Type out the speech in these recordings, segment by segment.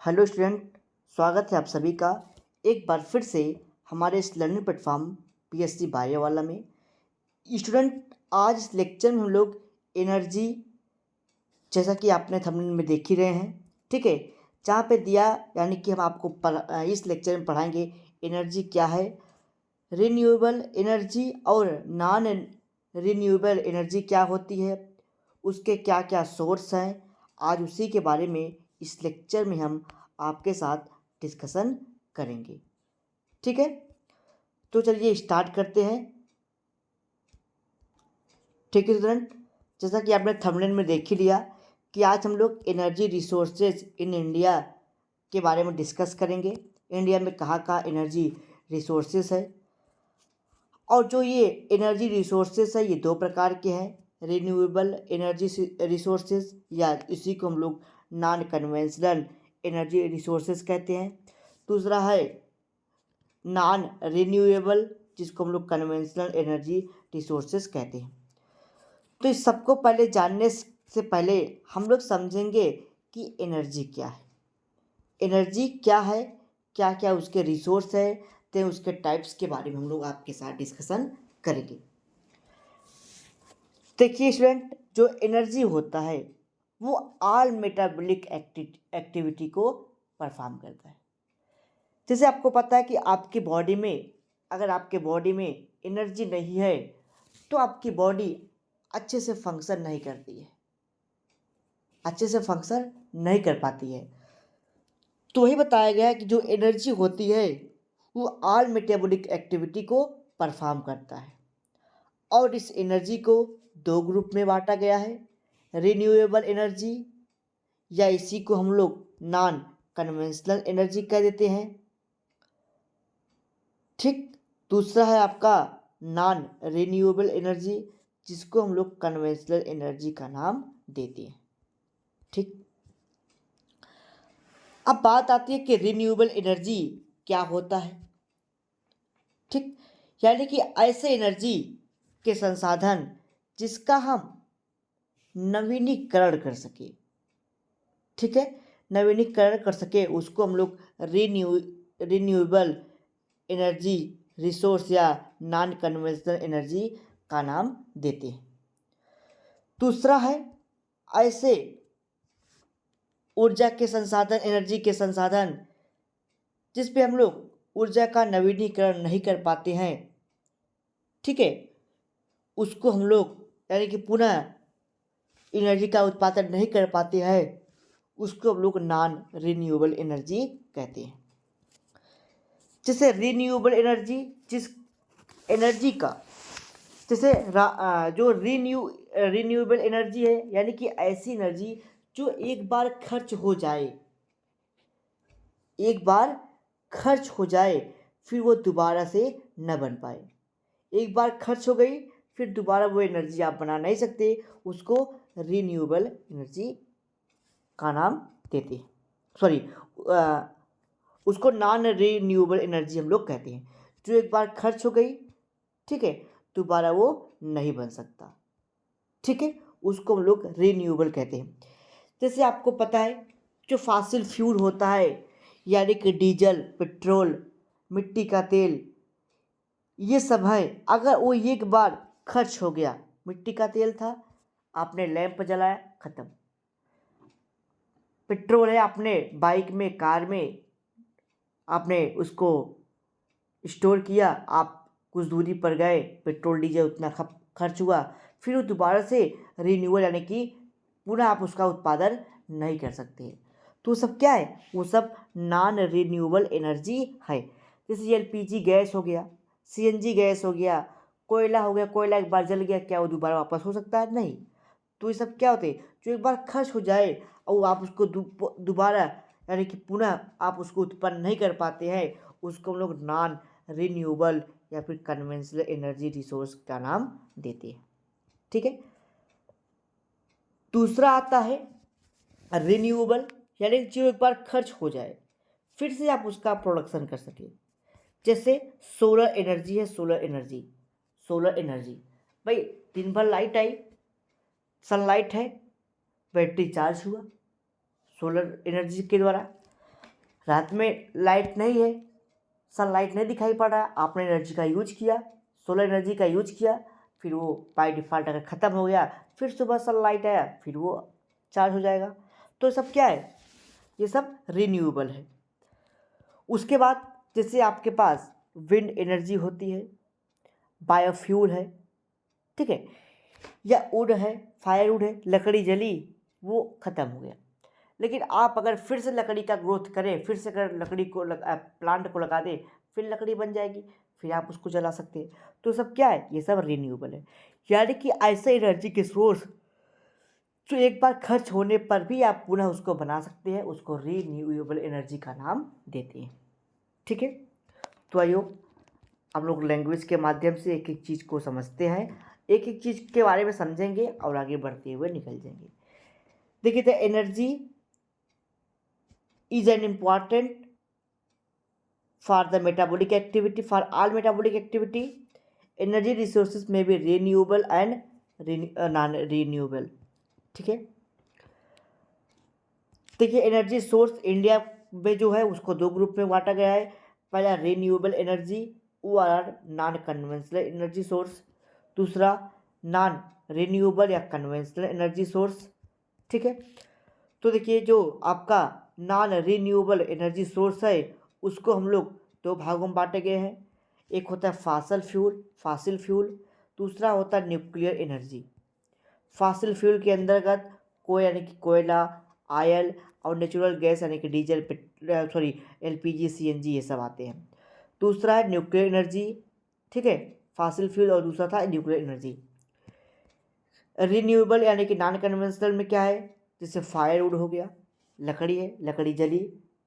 Hello student, स्वागत है आप सभी का एक बार फिर से हमारे इस लर्निंग प्लेटफॉर्म पीएससी बायो वाला में। स्टूडेंट, आज इस लेक्चर में हम लोग एनर्जी, जैसा कि आपने थंबनेल में देख ही रहे हैं, ठीक है, जहाँ पे दिया यानी कि हम आपको इस लेक्चर में पढ़ाएंगे एनर्जी क्या है, रिन्यूएबल एनर्जी और नॉन रिन्यूएबल एनर्जी क्या होती है, उसके क्या क्या सोर्स हैं। आज उसी के बारे में इस लेक्चर में हम आपके साथ डिस्कशन करेंगे, ठीक है। तो चलिए स्टार्ट करते हैं, ठीक है स्टूडेंट। जैसा कि आपने थंबनेल में देख ही लिया कि आज हम लोग एनर्जी रिसोर्सेज इन इंडिया के बारे में डिस्कस करेंगे। इंडिया में कहाँ कहाँ एनर्जी रिसोर्सेज है, और जो ये एनर्जी रिसोर्सेज है ये दो प्रकार के हैं, रिन्यूएबल एनर्जी रिसोर्सेज या इसी को हम लोग नॉन कन्वेंशनल एनर्जी रिसोर्सेज कहते हैं। दूसरा है नॉन रिन्यूएबल, जिसको हम लोग कन्वेंशनल एनर्जी रिसोर्सेज कहते हैं। तो इस सबको पहले जानने से पहले हम लोग समझेंगे कि एनर्जी क्या है। एनर्जी क्या है, क्या क्या उसके रिसोर्स है, तो उसके टाइप्स के बारे में हम लोग आपके साथ डिस्कशन करेंगे। देखिए स्टूडेंट, जो एनर्जी होता है वो ऑल मेटाबॉलिक एक्टिविटी को परफॉर्म करता है। जैसे आपको पता है कि आपकी बॉडी में, अगर आपके बॉडी में एनर्जी नहीं है तो आपकी बॉडी अच्छे से फंक्शन नहीं करती है, अच्छे से फंक्शन नहीं कर पाती है। तो वही बताया गया है कि जो एनर्जी होती है वो ऑल मेटाबॉलिक एक्टिविटी को परफॉर्म करता है, और इस एनर्जी को दो ग्रुप में बांटा गया है, रिन्यूएबल एनर्जी या इसी को हम लोग नॉन कन्वेंशनल एनर्जी कह देते हैं, ठीक। दूसरा है आपका नॉन रिन्यूएबल एनर्जी, जिसको हम लोग कन्वेंशनल एनर्जी का नाम देते हैं, ठीक। अब बात आती है कि रिन्यूएबल एनर्जी क्या होता है, ठीक। यानी कि ऐसे एनर्जी के संसाधन जिसका हम नवीनीकरण कर सके, ठीक है, नवीनीकरण कर सके, उसको हम लोग रिन्यूएबल एनर्जी रिसोर्स या नॉन कन्वेंशनल एनर्जी का नाम देते हैं। दूसरा है ऐसे ऊर्जा के संसाधन, एनर्जी के संसाधन जिस पे हम लोग ऊर्जा का नवीनीकरण नहीं कर पाते हैं, ठीक है, उसको हम लोग यानी कि पुनः एनर्जी का उत्पादन नहीं कर पाते हैं, उसको हम लोग नॉन रिन्यूएबल एनर्जी कहते हैं। जैसे रिन्यूएबल एनर्जी, जिस एनर्जी का जैसे जो रिन्यूएबल एनर्जी है यानी कि ऐसी एनर्जी जो एक बार खर्च हो जाए, एक बार खर्च हो जाए फिर वो दोबारा से न बन पाए। एक बार खर्च हो गई फिर दोबारा वो एनर्जी आप बना नहीं सकते, उसको रिन्यूएबल एनर्जी का नाम देते हैं, सॉरी, उसको नॉन रिन्यूएबल एनर्जी हम लोग कहते हैं। जो एक बार खर्च हो गई, ठीक है, दोबारा वो नहीं बन सकता, ठीक है, उसको हम लोग रिन्यूएबल कहते हैं। जैसे आपको पता है जो फॉसिल फ्यूल होता है यानी कि डीजल, पेट्रोल, मिट्टी का तेल, ये सब है, अगर वो एक बार खर्च हो गया, मिट्टी का तेल था, आपने लैंप जलाया, खत्म। पेट्रोल है, आपने बाइक में, कार में आपने उसको स्टोर किया, आप कुछ दूरी पर गए, पेट्रोल डीजल उतना खर्च हुआ, फिर वो दोबारा से रिन्यूअल यानी कि पुनः आप उसका उत्पादन नहीं कर सकते। तो वो सब क्या है, वो सब नॉन रिन्यूएबल एनर्जी है। जैसे एलपीजी गैस हो गया, सीएनजी गैस हो गया, कोयला हो गया, कोयला एक बार जल गया, क्या वो दोबारा वापस हो सकता है? नहीं। तो ये सब क्या होते हैं, जो एक बार खर्च हो जाए और आप उसको दोबारा यानी कि पुनः आप उसको उत्पन्न नहीं कर पाते हैं, उसको हम लोग नॉन रिन्यूएबल या फिर कन्वेंशनल एनर्जी रिसोर्स का नाम देते हैं, ठीक है। दूसरा आता है रिन्यूएबल, यानी जो एक बार खर्च हो जाए फिर से आप उसका प्रोडक्शन कर सके। जैसे सोलर एनर्जी है, सोलर एनर्जी भाई, दिन भर लाइट आई, सनलाइट है, बैटरी चार्ज हुआ सोलर एनर्जी के द्वारा, रात में लाइट नहीं है, सनलाइट नहीं दिखाई पड़ रहा, आपने एनर्जी का यूज किया, सोलर एनर्जी का यूज किया, फिर वो बाय डिफ़ॉल्ट अगर ख़त्म हो गया, फिर सुबह सनलाइट आया, फिर वो चार्ज हो जाएगा। तो सब क्या है, ये सब रिन्यूएबल है। उसके बाद जैसे आपके पास विंड एनर्जी होती है, बायोफ्यूल है, ठीक है, या वुड है, फायरवुड है, लकड़ी जली वो ख़त्म हो गया। लेकिन आप अगर फिर से लकड़ी का ग्रोथ करें, फिर से अगर लकड़ी को प्लांट को लगा दें, फिर लकड़ी बन जाएगी, फिर आप उसको जला सकते हैं। तो सब क्या है, ये सब रिन्यूएबल है। यानी कि ऐसे एनर्जी के सोर्स जो एक बार खर्च होने पर भी आप पुनः उसको बना सकते हैं, उसको रिन्यूएबल एनर्जी का नाम देते हैं। ठीक है, तो आइए हम लोग लैंग्वेज के माध्यम से एक एक चीज़ को समझते हैं, एक एक चीज़ के बारे में समझेंगे और आगे बढ़ते हुए निकल जाएंगे। देखिए, the energy is an important for the metabolic activity. For all metabolic activity, energy resources may be renewable and non renewable. ठीक है, देखिए एनर्जी सोर्स इंडिया में जो है उसको दो ग्रुप में बांटा गया है। पहला रिन्यूएबल एनर्जी, वो are non conventional energy source. दूसरा नॉन रिन्यूएबल या कन्वेंशनल एनर्जी सोर्स। ठीक है, तो देखिए जो आपका नॉन रिन्यूएबल एनर्जी सोर्स है उसको हम लोग दो भागों में बांटे गए हैं। एक होता है फासिल फ्यूल, दूसरा होता है न्यूक्लियर एनर्जी। फासिल फ्यूल के अंतर्गत यानी कि कोयला, आयल और नेचुरल गैस यानी कि डीजल, एलपीजी, सीएनजी, ये सब आते हैं। दूसरा है न्यूक्लियर एनर्जी। ठीक है, फासिल फ्यूल और दूसरा था न्यूक्लियर एनर्जी। रिन्यूएबल यानी कि नॉन कन्वेंशनल में क्या है, जैसे फायरवुड हो गया, लकड़ी है, लकड़ी जली,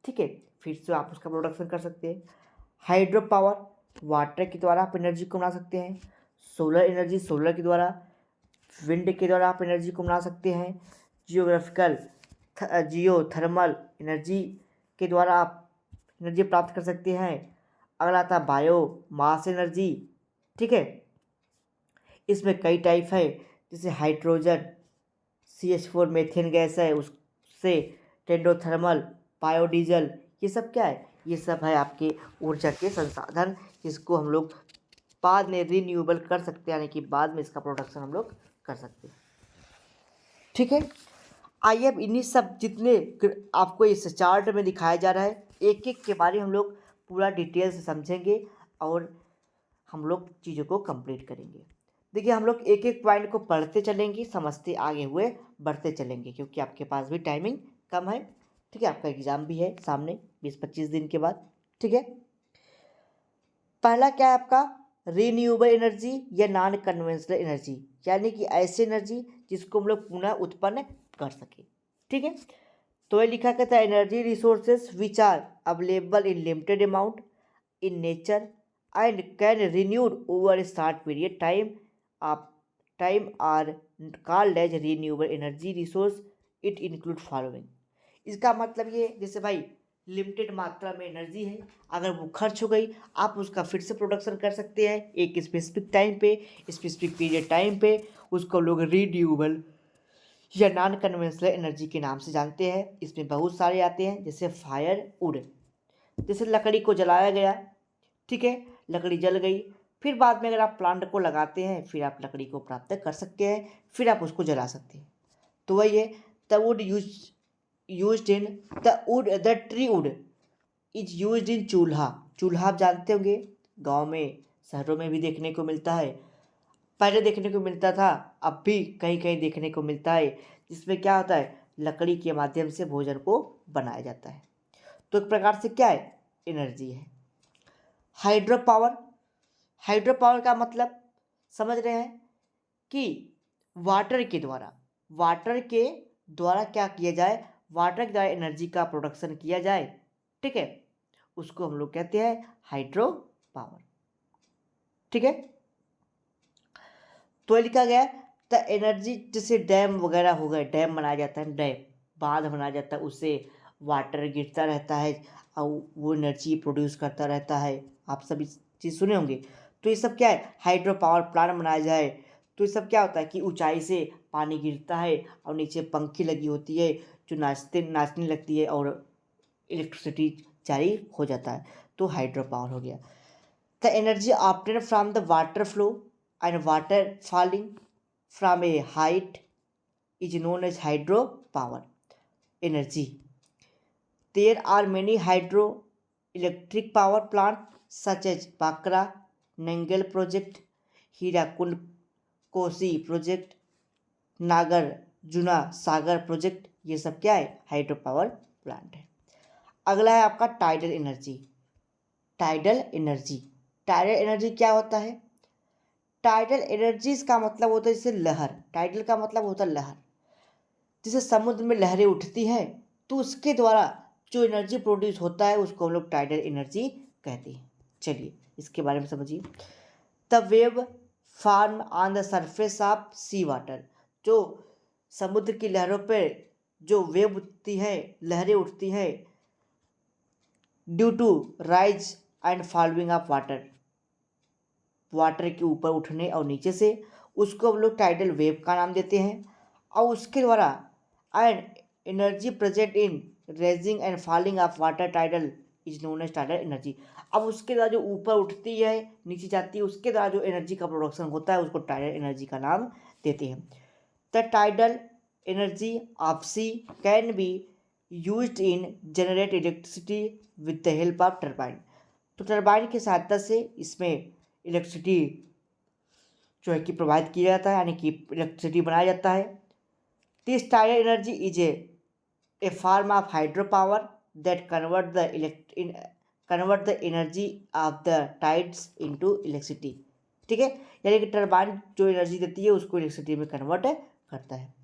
ठीक है, फिर से आप उसका प्रोडक्शन कर सकते हैं। हाइड्रो पावर, वाटर के द्वारा आप एनर्जी को बना सकते हैं। सोलर एनर्जी, सोलर के द्वारा, विंड के द्वारा आप एनर्जी को बना सकते हैं। जियोथर्मल एनर्जी के द्वारा आप एनर्जी प्राप्त कर सकते हैं। अगला आता है बायो मास एनर्जी। ठीक है, इसमें कई टाइप है, जैसे हाइड्रोजन, CH4 मेथेन गैस है, उससे टेंडोथर्मल, बायोडीजल, ये सब क्या है, ये सब है आपके ऊर्जा के संसाधन, जिसको हम लोग बाद में रिन्यूएबल कर सकते हैं, यानी कि बाद में इसका प्रोडक्शन हम लोग कर सकते हैं। ठीक है, आइए अब इन्हीं सब जितने आपको इस चार्ट में दिखाया जा रहा है, एक एक के बारे में हम लोग पूरा डिटेल से समझेंगे और हम लोग चीज़ों को कंप्लीट करेंगे। देखिए, हम लोग एक एक पॉइंट को पढ़ते चलेंगे, समझते आगे हुए बढ़ते चलेंगे, क्योंकि आपके पास भी टाइमिंग कम है। ठीक है, आपका एग्ज़ाम भी है सामने 20-25 दिन के बाद। ठीक है, पहला क्या है आपका, रिन्यूएबल एनर्जी या नॉन कन्वेंशनल एनर्जी, यानी कि ऐसी एनर्जी जिसको हम लोग पुनः उत्पन्न कर सके। ठीक है, तो ये लिखा कहता है energy resources which are available in limited amount in nature and can renewed over a short period time are called as renewable energy resource. It include following. इसका मतलब ये, जैसे भाई लिमिटेड मात्रा में एनर्जी है, अगर वो खर्च हो गई आप उसका फिर से प्रोडक्शन कर सकते हैं एक स्पेसिफिक टाइम पे, स्पेसिफिक पीरियड टाइम पे, उसको लोग रिन्यूएबल या नॉन कन्वेंशनल एनर्जी के नाम से जानते हैं। इसमें बहुत सारे आते हैं, जैसे फायरवुड, जैसे लकड़ी को जलाया गया, ठीक है, लकड़ी जल गई, फिर बाद में अगर आप प्लांट को लगाते हैं फिर आप लकड़ी को प्राप्त कर सकते हैं, फिर आप उसको जला सकते हैं। तो वही है, the wood used in the tree would is used in चूल्हा। चूल्हा आप जानते होंगे, गांव में शहरों में भी देखने को मिलता है, पहले देखने को मिलता था, अब भी कहीं कहीं देखने को मिलता है, जिसमें क्या होता है, लकड़ी के माध्यम से भोजन को बनाया जाता है। तो एक प्रकार से क्या है, एनर्जी है। हाइड्रो पावर का मतलब समझ रहे हैं कि वाटर के द्वारा क्या किया जाए, वाटर के द्वारा एनर्जी का प्रोडक्शन किया जाए। ठीक है, उसको हम लोग कहते हैं हाइड्रो पावर। ठीक है, तो लिखा गया द एनर्जी, जैसे डैम वगैरह हो गए, डैम बनाया जाता है, डैम बांध बनाया जाता है, उससे वाटर गिरता रहता है और वो एनर्जी प्रोड्यूस करता रहता है। आप सभी चीज़ सुने होंगे। तो ये सब क्या है, हाइड्रो पावर प्लांट बनाया जाए तो ये सब क्या होता है कि ऊंचाई से पानी गिरता है और नीचे पंखी लगी होती है जो नाचने लगती है और इलेक्ट्रिसिटी जारी हो जाता है, तो हाइड्रो पावर हो गया। The energy obtain from the water flow and water falling from a height is known as hydro power energy. There are many hydro electric power plant such as Bhakra Nangal project, Hirakud Kosi project, Nagarjuna Sagar project. ये सब क्या है? Hydro power plant है। अगला है आपका tidal energy. Tidal energy, tidal energy क्या होता है? टाइडल एनर्जी का मतलब होता है जैसे लहर, टाइडल का मतलब होता है लहर। जैसे समुद्र में लहरें उठती हैं तो उसके द्वारा जो एनर्जी प्रोड्यूस होता है उसको हम लोग टाइडल एनर्जी कहते हैं। चलिए इसके बारे में समझिए। The wave form on the surface of sea water, जो समुद्र की लहरों पर जो वेव उठती है, लहरें उठती हैं due to rise and following of water, water के ऊपर उठने और नीचे से, उसको हम लोग टाइडल वेव का नाम देते हैं। और उसके द्वारा and energy present in raising and falling of water tidal is known as tidal energy. अब उसके द्वारा जो ऊपर उठती है नीचे जाती है, उसके द्वारा जो एनर्जी का प्रोडक्शन होता है उसको टाइडल एनर्जी का नाम देते हैं। The tidal energy of sea can be used in generate electricity with the help of turbine. तो टरबाइन की सहायता से इसमें इलेक्ट्रिसिटी जो है कि प्रोवाइड किया जाता है, यानी कि इलेक्ट्रिसिटी बनाया जाता है। This tidal energy is a form of hydro power that convert the energy of the tides into electricity. ठीक है, यानी कि टरबाइन जो एनर्जी देती है उसको इलेक्ट्रिसिटी में कन्वर्ट करता है।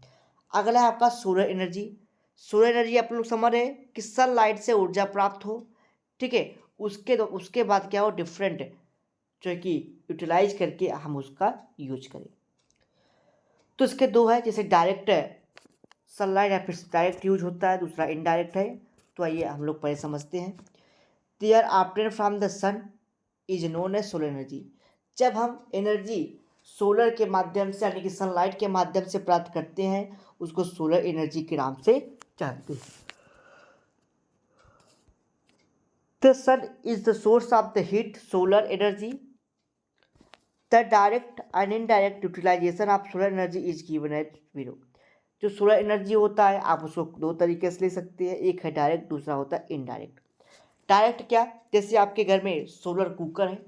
अगला है आपका सोलर एनर्जी। सोलर एनर्जी आप लोग समझ रहे हैं कि सनलाइट से ऊर्जा प्राप्त हो। ठीक है, उसके बाद क्या हो, डिफरेंट जो है कि यूटिलाइज करके हम उसका यूज करें। तो इसके दो है, जैसे डायरेक्ट सनलाइट या फिर डायरेक्ट यूज होता है, दूसरा इनडायरेक्ट है। तो आइए हम लोग पहले समझते हैं। They are obtain from the sun is known as solar energy. जब हम एनर्जी सोलर के माध्यम से यानी कि सनलाइट के माध्यम से प्राप्त करते हैं उसको सोलर एनर्जी के नाम से जानते हैं। The sun is the source of the heat solar energy. The direct and indirect utilisation of solar energy is given as 0। जो सोलर एनर्जी होता है आप उसको दो तरीके से ले सकते हैं, एक है डायरेक्ट, दूसरा होता है इनडायरेक्ट। डायरेक्ट क्या, जैसे आपके घर में सोलर कुकर है,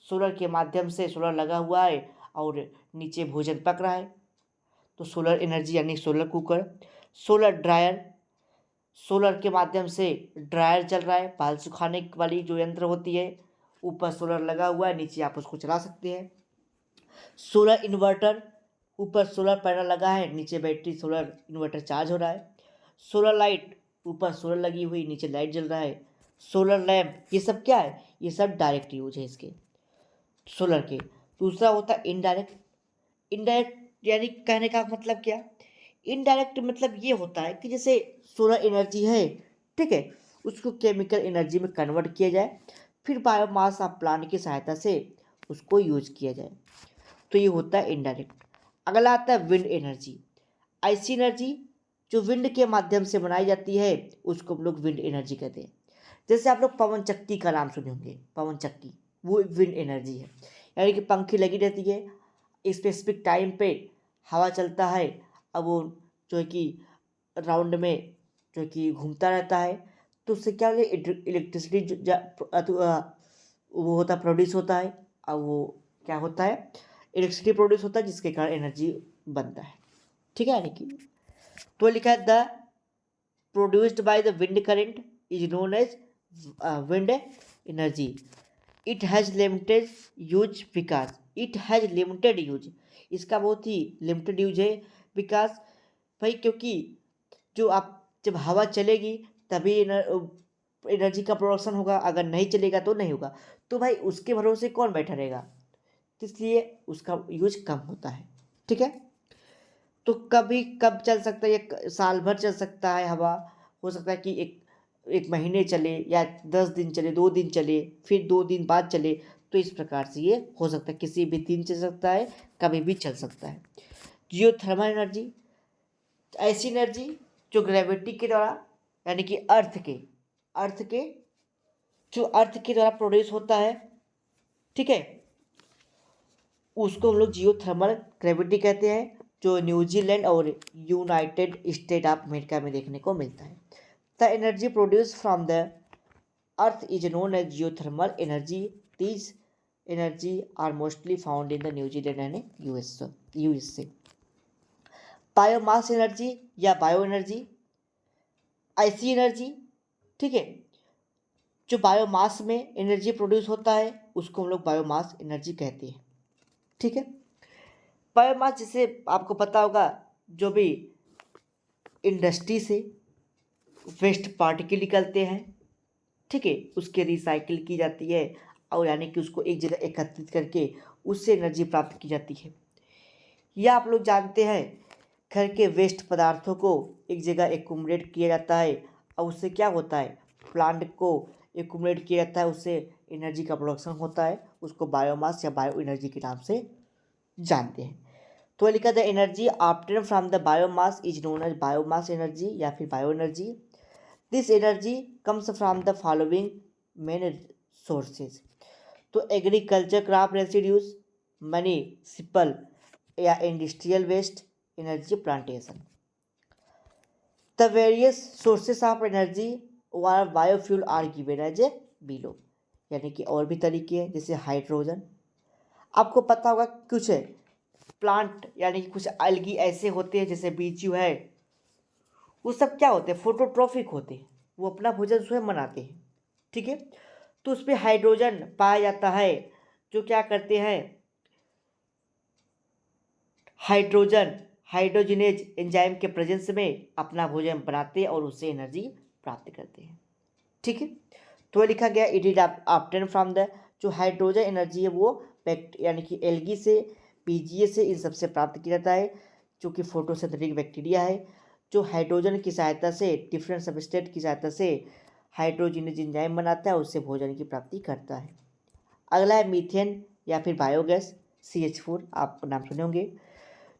सोलर के माध्यम से सोलर लगा हुआ है और नीचे भोजन पक रहा है, तो सोलर एनर्जी यानी solar cooker. Solar dryer, solar के माध्यम से ड्रायर चल रहा है, बाल सुखाने वाली जो यंत्र होती है, ऊपर सोलर लगा हुआ है, नीचे आप उसको चला सकते हैं। सोलर इन्वर्टर, ऊपर सोलर पैनल लगा है, नीचे बैटरी सोलर इन्वर्टर चार्ज हो रहा है। सोलर लाइट, ऊपर सोलर लगी हुई, नीचे लाइट जल रहा है। सोलर लैंप, ये सब क्या है, ये सब डायरेक्ट यूज है इसके सोलर के। दूसरा होता है इनडायरेक्ट। इनडायरेक्ट यानी कहने का मतलब क्या, इनडायरेक्ट मतलब ये होता है कि जैसे सोलर एनर्जी है, ठीक है, उसको केमिकल एनर्जी में कन्वर्ट किया जाए, फिर बायोमास ऑफ प्लांट की सहायता से उसको यूज किया जाए, तो ये होता है इनडायरेक्ट। अगला आता है विंड एनर्जी। ऐसी एनर्जी जो विंड के माध्यम से बनाई जाती है उसको हम लोग विंड एनर्जी कहते हैं। जैसे आप लोग पवन चक्की का नाम सुने होंगे, पवन चक्की वो विंड एनर्जी है, यानी कि पंखी लगी रहती है, स्पेसिफिक टाइम पे हवा चलता है, अब वो जो है कि राउंड में जो है कि घूमता रहता है, तो उससे क्या होता है, इलेक्ट्रिसिटी वो होता प्रोड्यूस होता है, अब वो क्या होता है, इलेक्ट्रिसिटी प्रोड्यूस होता है जिसके कारण एनर्जी बनता है। ठीक है, यानी कि तो लिखा है the produced by the wind current is known as wind energy. It has limited use because it has limited use, इसका बहुत ही लिमिटेड यूज है। बिकॉज भाई क्योंकि जो आप जब हवा चलेगी तभी एनर्जी का प्रोडक्शन होगा, अगर नहीं चलेगा तो नहीं होगा, तो भाई उसके भरोसे कौन बैठा रहेगा, तो इसलिए उसका यूज कम होता है। ठीक है, तो कभी कब चल सकता है, एक साल भर चल सकता है हवा, हो सकता है कि एक महीने चले या 10 दिन चले, 2 दिन चले, फिर 2 दिन बाद चले, तो इस प्रकार से ये हो सकता है, किसी भी दिन चल सकता है, कभी भी चल सकता है। जियो थर्मल एनर्जी, ऐसी एनर्जी जो ग्रेविटी के द्वारा यानी कि अर्थ के अर्थ के जो अर्थ के द्वारा प्रोड्यूस होता है, ठीक है, उसको हम लोग जियो थर्मल ग्रेविटी कहते हैं, जो न्यूजीलैंड और यूनाइटेड स्टेट ऑफ अमेरिका में देखने को मिलता है। The energy produce from the earth is known as geothermal energy. These energy are mostly found in the New Zealand and USA. Biomass energy या बायो एनर्जी ऐसी एनर्जी, ठीक है, जो बायोमास में एनर्जी प्रोड्यूस होता है उसको हम लोग बायोमास एनर्जी कहते हैं, ठीक है। बायोमास जैसे आपको पता होगा, जो भी इंडस्ट्री से वेस्ट पार्टिकल निकलते हैं, ठीक है, उसके रिसाइकिल की जाती है और यानी कि उसको एक जगह एकत्रित करके उससे एनर्जी प्राप्त की जाती है। या आप लोग जानते हैं, घर के वेस्ट पदार्थों को एक जगह एकुमुलेट किया जाता है और उससे क्या होता है, प्लांट को एकुमुलेट किया जाता है, उससे एनर्जी का प्रोडक्शन होता है, उसको बायोमास या बायो एनर्जी के नाम से जानते हैं। तो लिखा the energy obtain from the biomass is known as biomass energy या फिर bio energy. This energy comes from the following main sources. तो एग्रीकल्चर क्रॉप रेसिड्यूज, म्युनिसिपल या industrial waste, energy plantation. The various sources of energy और biofuel are given as a below. यानी कि और भी तरीके हैं, जैसे हाइड्रोजन। आपको पता होगा कुछ प्लांट यानी कि कुछ अलगी ऐसे होते हैं, जैसे बीजू है, वो सब क्या होते हैं, फोटोट्रॉफिक होते हैं, वो अपना भोजन स्वयं बनाते हैं, ठीक है। तो उसमें हाइड्रोजन पाया जाता है, जो क्या करते हैं, हाइड्रोजनेज एंजाइम के प्रेजेंस में अपना भोजन बनाते हैं और उससे एनर्जी प्राप्त करते हैं, ठीक है। तो लिखा गया it is obtain from the, जो हाइड्रोजन एनर्जी है वो यानी कि एल्गी से, पीजीए से, इन सबसे प्राप्त किया जाता है, जो कि फोटोसिंथेटिक बैक्टीरिया है, जो हाइड्रोजन की सहायता से, डिफरेंट सबस्ट्रेट की सहायता से हाइड्रोजनेज एंजाइम बनाता है, उससे भोजन की प्राप्ति करता है। अगला है मीथेन या फिर बायोगैस, CH4, आप नाम सुने होंगे।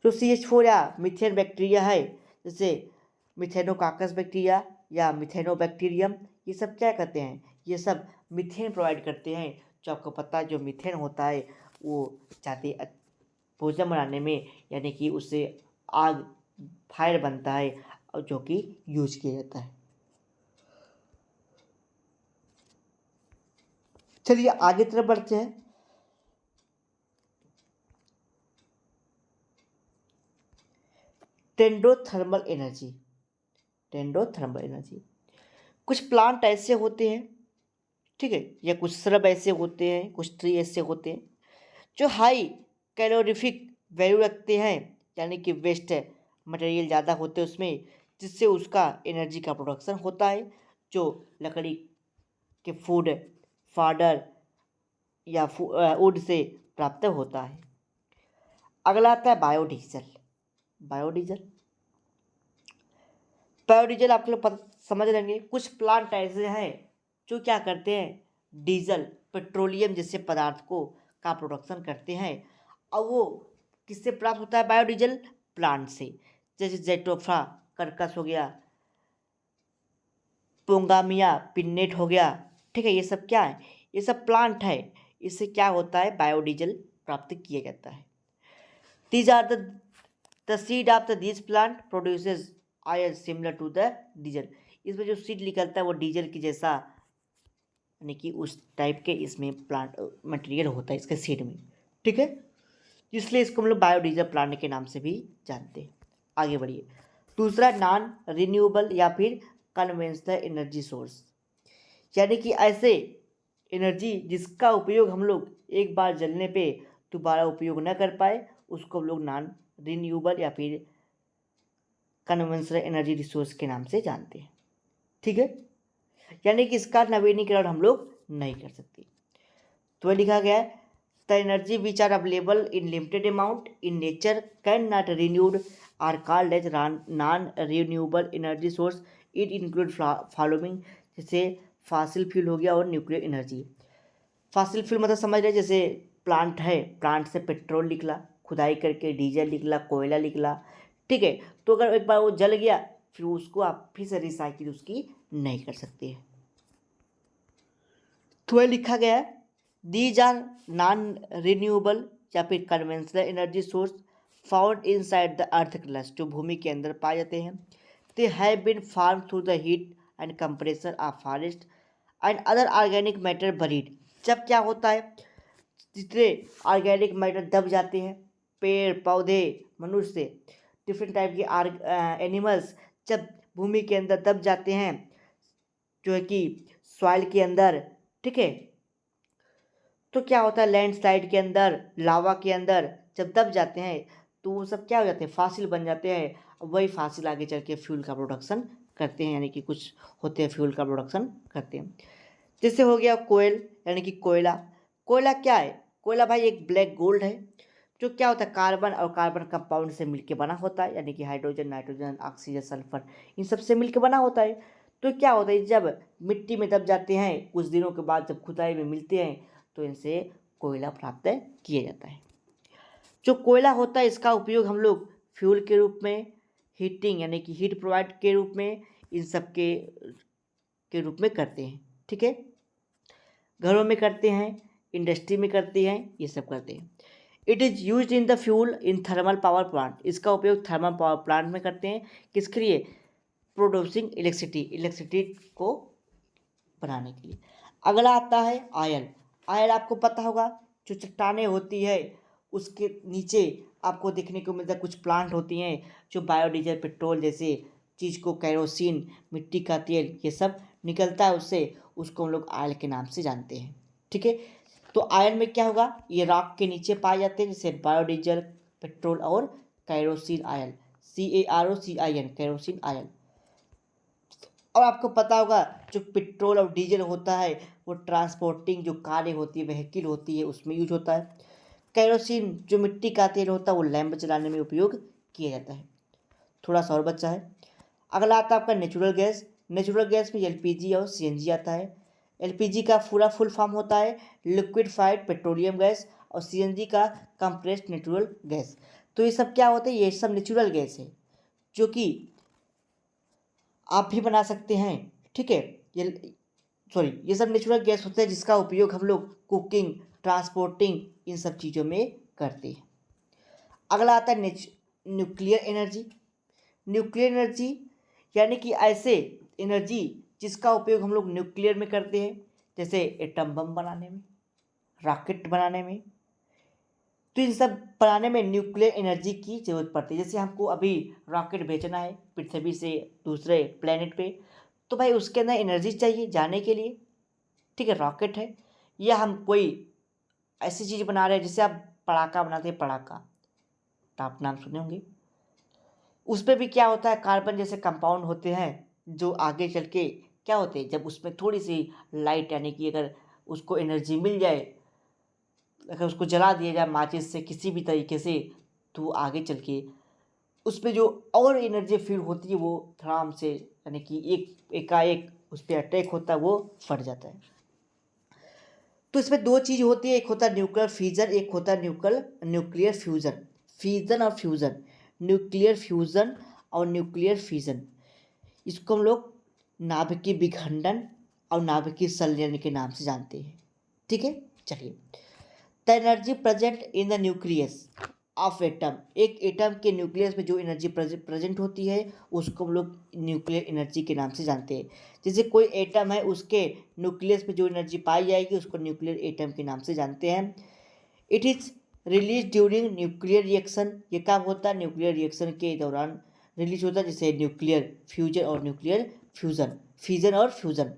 जो CH4 या मीथेन बैक्टीरिया है, जैसे मिथेनोकाकस बैक्टीरिया या मिथेनोबैक्टीरियम, ये सब क्या करते हैं, ये सब मीथेन प्रोवाइड करते हैं। जो आपको पता है, जो मीथेन होता है वो जाते भोजन बनाने में, यानी कि उससे आग, फायर बनता है और जो कि यूज किया जाता है। चलिए आगे तरफ बढ़ते हैं। टेंडोथर्मल एनर्जी। टेंडोथर्मल एनर्जी, कुछ प्लांट ऐसे होते हैं, ठीक है, या कुछ श्रब ऐसे होते हैं, कुछ ट्री ऐसे होते हैं जो हाई कैलोरीफिक वैल्यू रखते हैं, यानी कि वेस्ट मटेरियल ज़्यादा होते हैं उसमें, जिससे उसका एनर्जी का प्रोडक्शन होता है, जो लकड़ी के फूड, फाडर या वुड से प्राप्त होता है। अगला आता है बायोडीजल। बायोडीजल बायोडीजल आप लोग समझ लेंगे, कुछ प्लांट ऐसे हैं जो क्या करते हैं, डीजल, पेट्रोलियम जैसे पदार्थ को का प्रोडक्शन करते हैं, और वो किससे प्राप्त होता है, बायोडीजल प्लांट से, जैसे जेटोफा कर्कस हो गया, पोंगामिया पिन्नेट हो गया, ठीक है, ये सब क्या है, ये सब प्लांट है, इससे क्या होता है, बायोडीजल प्राप्त किया जाता है। These are the seed of the this plant produces oil similar to the diesel. इसमें जो सीड निकलता है वो डीजल की जैसा, यानी कि उस टाइप के इसमें प्लांट मटेरियल होता है इसके सीड में, ठीक है, इसलिए इसको हम लोग बायोडीजल प्लांट के नाम से भी जानते हैं। आगे बढ़िए। दूसरा, नॉन रिन्यूएबल या फिर कन्वेंशनल एनर्जी सोर्स, यानी कि ऐसे एनर्जी जिसका उपयोग हम लोग एक बार जलने पे दोबारा उपयोग न कर पाए, उसको हम लोग नॉन रिन्यूएबल या फिर कन्वेंशनल एनर्जी रिसोर्स के नाम से जानते हैं, ठीक है, यानी कि इसका नवीनीकरण हम लोग नहीं कर सकते। तो लिखा गया है, the energy which are available in limited amount in nature can not renewed are called as non renewable energy source. It include following, जैसे फॉसिल फ्यूल हो गया और न्यूक्लियर एनर्जी। फॉसिल फ्यूल मतलब समझ रहे, जैसे प्लांट है, प्लांट से पेट्रोल निकला, खुदाई करके डीजल निकला, कोयला निकला, ठीक है, तो अगर एक बार वो जल गया, फिर उसको आप फिर से रिसाइकिल उसकी नहीं कर सकते हैं, तो वह लिखा गया है दीज आर नॉन रिन्यूएबल या फिर conventional energy source found inside the earth crust, जो भूमि के अंदर पाए जाते हैं। They have been form through the heat and compression of forest and other organic matter buried. जब क्या होता है, जितने ऑर्गेनिक मैटर दब जाते हैं, पेड़ पौधे मनुष्य डिफरेंट टाइप के एनिमल्स जब भूमि के अंदर दब जाते हैं, जो है कि सॉइल के अंदर, ठीक है, तो क्या होता है लैंडस्लाइड के अंदर, लावा के अंदर जब दब जाते हैं तो वो सब क्या हो जाते हैं, फासिल बन जाते हैं। वही फासिल आगे चल के फ्यूल का प्रोडक्शन करते हैं, यानी कि कुछ होते हैं फ्यूल का प्रोडक्शन करते हैं। जैसे हो गया कोयल यानी कि कोयला। कोयला क्या है, कोयला भाई एक ब्लैक गोल्ड है, जो क्या होता है कार्बन और कार्बन कंपाउंड से मिलके बना होता है, यानी कि hydrogen nitrogen oxygen sulphur in सब से मिलके बना होता है। तो क्या होता है जब मिट्टी में दब जाते हैं, कुछ दिनों के बाद जब खुदाई में मिलते हैं तो इनसे कोयला प्राप्त किया जाता है। जो कोयला होता है इसका उपयोग हम लोग फ्यूल के रूप में, हीटिंग यानी कि हीट प्रोवाइड के रूप में, इन सब के रूप में करते हैं। ठीक है, घरों में करते हैं, इंडस्ट्री में करते हैं, ये सब करते हैं। It is use in the fuel in thermal power plant, इसका उपयोग थर्मल पावर प्लांट में करते हैं। किसके लिए, प्रोड्यूसिंग इलेक्ट्रिसिटी को बनाने के लिए। अगला आता है आयल। आयल आपको पता होगा, जो चट्टानें होती है उसके नीचे आपको देखने को मिलता है कुछ प्लांट होती हैं जो बायोडीजल पेट्रोल जैसे चीज़ को, कैरोसिन, मिट्टी का तेल, ये सब निकलता है उससे, उसको हम लोग आयल के नाम से जानते हैं। ठीक है, तो आयल में क्या होगा, ये रॉक के नीचे पाए जाते हैं, जैसे बायोडीजल पेट्रोल और kerosene oil, CAROCIN kerosene oil. और आपको पता होगा जो पेट्रोल और डीजल होता है वो ट्रांसपोर्टिंग जो कारें होती है, व्हीकल होती है, उसमें यूज होता है। कैरोसिन जो मिट्टी का तेल होता है वो लैंप जलाने में उपयोग किया जाता है। थोड़ा सा और बचा है। अगला आता है आपका नेचुरल गैस। नेचुरल गैस में LPG और CNG आता है। LPG का पूरा फुल फॉर्म होता है लिक्विफाइड पेट्रोलियम गैस, और CNG का कंप्रेस्ड नेचुरल गैस। तो ये सब क्या होता है, ये सब नेचुरल गैस है जो कि आप भी बना सकते हैं। ठीक है, ये सब नेचुरल गैस होता है जिसका उपयोग हम लोग कुकिंग, ट्रांसपोर्टिंग इन सब चीज़ों में करते हैं। अगला आता है न्यूक्लियर एनर्जी। न्यूक्लियर एनर्जी यानी कि ऐसे एनर्जी जिसका उपयोग हम लोग न्यूक्लियर में करते हैं, जैसे एटम बम बनाने में, रॉकेट बनाने में। तो इन सब बनाने में न्यूक्लियर एनर्जी की ज़रूरत पड़ती है। जैसे हमको अभी रॉकेट भेजना है पृथ्वी से दूसरे प्लेनेट पे, तो भाई उसके अंदर एनर्जी चाहिए जाने के लिए। ठीक है, रॉकेट है, या हम कोई ऐसी चीज़ बना रहे हैं जैसे आप पटाखा बनाते हैं, पटाखा तो आप नाम सुने होंगे। उस पर भी क्या होता है, कार्बन जैसे कंपाउंड होते हैं जो आगे चल के क्या होते हैं, जब उसमें थोड़ी सी लाइट यानी कि अगर उसको एनर्जी मिल जाए, अगर उसको जला दिया जाए माचिस से किसी भी तरीके से, तो आगे चल के उसमें जो और एनर्जी फील होती है वो धड़ाम से, यानी कि एकाएक उस पर अटैक होता है, वो फट जाता है। तो इसमें दो चीज़ होती है, एक होता है न्यूक्लियर फ्यूजन, एक होता है न्यूक्लियर फ्यूजन। फ्यूजन और फ्यूजन, न्यूक्लियर फ्यूजन और न्यूक्लियर फ्यूजन, इसको हम लोग नाभिकीय विखंडन और नाभिकीय संलयन के नाम से जानते हैं। ठीक है, चलिए। The energy present in the nucleus of atom, एक एटम के न्यूक्लियस में जो एनर्जी प्रेजेंट होती है उसको हम लोग न्यूक्लियर एनर्जी के नाम से जानते हैं। जैसे कोई एटम है उसके न्यूक्लियस में जो एनर्जी पाई जाएगी उसको न्यूक्लियर एटम के नाम से जानते हैं। It is release during nuclear reaction, ये कब होता है, न्यूक्लियर रिएक्शन के दौरान रिलीज होता है, जैसे न्यूक्लियर फ्यूजन और न्यूक्लियर फ्यूजन, फिजन और fusion.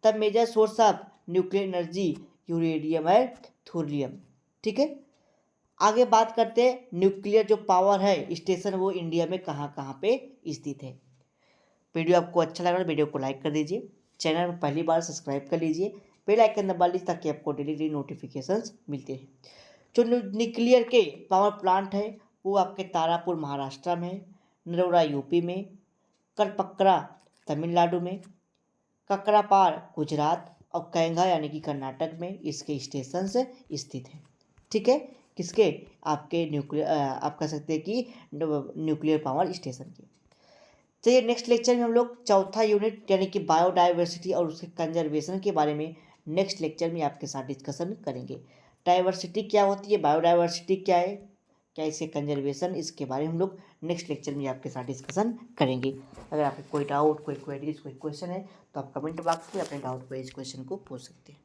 The major source of nuclear energy uranium है, थोरियम। ठीक है, आगे बात करते हैं न्यूक्लियर जो पावर है स्टेशन वो इंडिया में कहाँ कहाँ पे स्थित है। वीडियो आपको अच्छा लगा तो वीडियो को लाइक कर दीजिए, चैनल में पहली बार सब्सक्राइब कर लीजिए, बेल आइकन दबा लीजिए ताकि आपको डेली नोटिफिकेशंस मिलते हैं। जो न्यूक्लियर के पावर प्लांट है वो आपके तारापुर महाराष्ट्र में है, नरोड़ा यूपी में, कलपक्रा तमिलनाडु में, ककरापार गुजरात और कैंगा यानी कि कर्नाटक में इसके स्टेशन स्थित हैं। ठीक है, किसके, आपके न्यूक्लियर आप कह सकते हैं कि न्यूक्लियर पावर स्टेशन के। चलिए नेक्स्ट लेक्चर में हम लोग चौथा यूनिट यानी कि बायोडाइवर्सिटी और उसके कंजर्वेशन के बारे में नेक्स्ट लेक्चर में आपके साथ डिस्कशन करेंगे। डाइवर्सिटी क्या होती है, बायोडाइवर्सिटी क्या है, क्या इसके कंजर्वेशन, इसके बारे में हम लोग नेक्स्ट लेक्चर में आपके साथ डिस्कशन करेंगे। अगर आपको कोई डाउट, कोई क्वेरीज, कोई क्वेश्चन है तो आप कमेंट बॉक्स में अपने डाउट को, इस क्वेश्चन को पूछ सकते हैं।